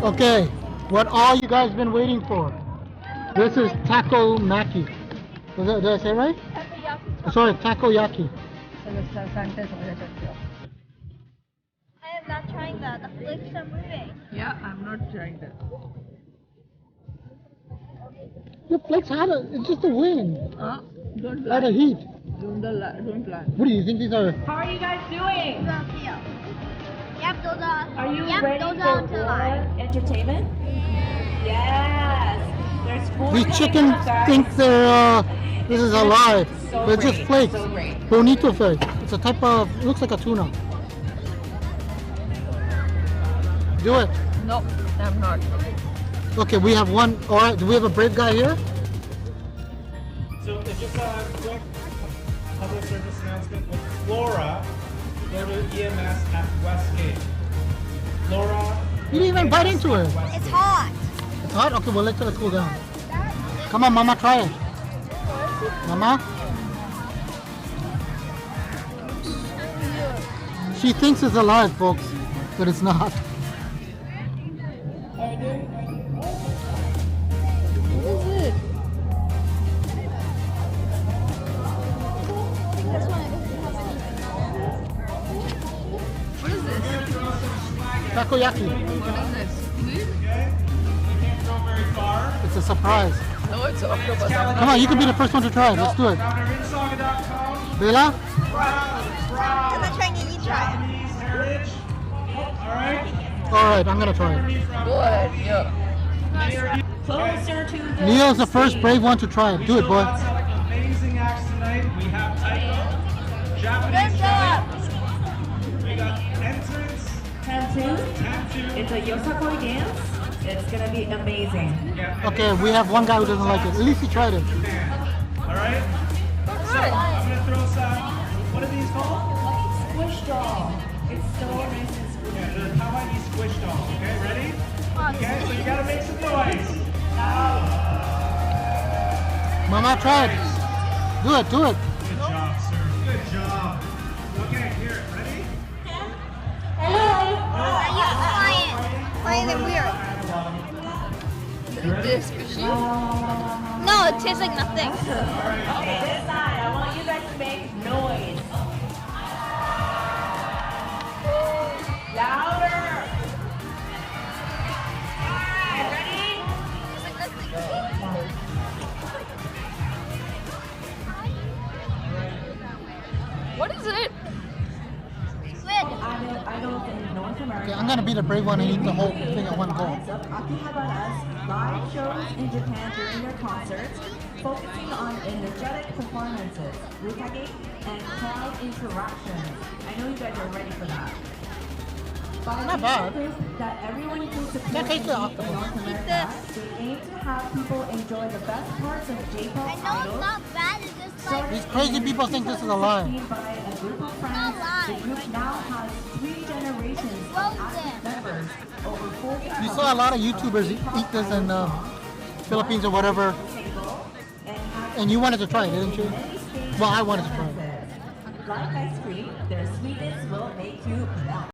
Okay, what all you guys been waiting for. This is takoyaki. Did I say it right? Sorry, takoyaki. I am not trying that. The flakes are moving. Yeah, I'm not trying that. The flakes it's just the wind. Don't Out lie. of heat. Don't lie. What do you think these are? How are you guys doing? Yep, those are. Are you Yep, ready those for are to live. more entertainment? Yes. There's food These coming chickens up, guys. think they're this is alive. So They're just great, flakes. so great. Bonito flakes. It's a type of looks like a tuna. Do it. No, I'm not. Okay, we have one. All right, do we have a brave guy here? So it's just a quick public service announcement with Flora. Go to EMS at Westgate. Flora. You didn't even bite into it. It's hot. It's hot? Okay, well, let's let it cool down. Come on, Mama, try it. Mama? She thinks it's alive, folks, but it's not. What is this? Takoyaki. What is this? Squid? Can't go very far. It's a surprise. No, it's octopus. Come on, you can be the first one to try it. Let's do it. Rinsaga.com. Bella? I'm not trying to eat try. Japanese heritage. Alright. All right, I'm going to try it. Go ahead. Yeah. Closer to the Neil's the first brave one to try it. Do it, boy. Some amazing acts tonight. We have Taiko, Good Japanese job. chili. We got entrance. Tantu. Tantu. It's a yosakoi dance. It's gonna be amazing. Yeah, Okay, we have one guy who doesn't like it. At least he tried it. Alright? So, I'm gonna throw some. What are these called? Squish doll. It's so nice and squishy. Yeah, the Takoyaki squish doll. Okay, ready? Okay, so you gotta make some noise. Mama, try it. Do it, do it. Good job, sir. Good job. Okay, here, ready? You quiet. Quiet and weird. Is this fishy? No, it tastes like nothing. Okay, this side. I want you guys to make noise. Louder. Ready? What is it? Squid. I don't think North America. Okay, I'm going to be the brave one and eat the whole thing at one go. Akihabara's live shows in Japan during their concerts, focusing on energetic performances, rukage, and crowd interactions. I know you guys are ready for that. By Not bad. that everyone can support Yeah, taste the in octopus. North America, they aim to have people enjoy the best parts of J-pop I know it's idols. not bad. It's just like These crazy people think this is alive. By a group of friends, not the live. group now has 3 generations of Frozen. active members, over 40 You saw a lot of YouTubers eat this in Philippines or whatever, and you wanted to try it, didn't you? Well, I wanted to try it. Like ice cream, their sweetness will make you melt.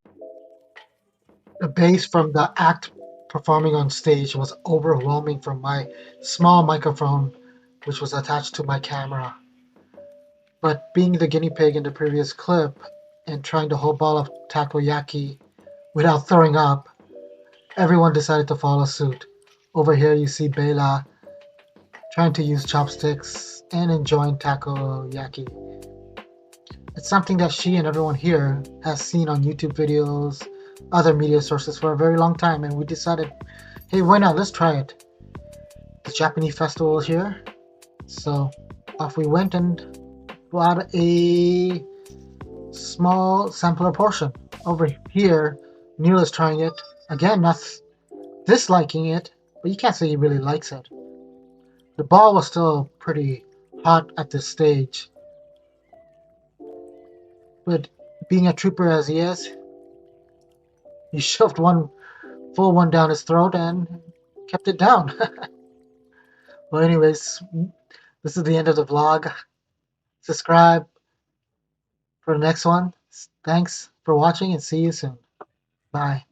The bass from the act performing on stage was overwhelming from my small microphone, which was attached to my camera. But being the guinea pig in the previous clip and trying the whole ball of takoyaki without throwing up, everyone decided to follow suit. Over here you see Bella trying to use chopsticks and enjoying takoyaki. It's something that she and everyone here has seen on YouTube videos, other media sources for a very long time, and we decided, hey, why not? Let's try it. The Japanese festival is here, so off we went and bought a small sampler portion. Over here, Neil is trying it. Again, not disliking it, but you can't say he really likes it. The ball was still pretty hot at this stage, but being a trooper as he is, he shoved one full one down his throat and kept it down. Well, anyways, this is the end of the vlog. Subscribe for the next one. Thanks for watching and see you soon. Bye.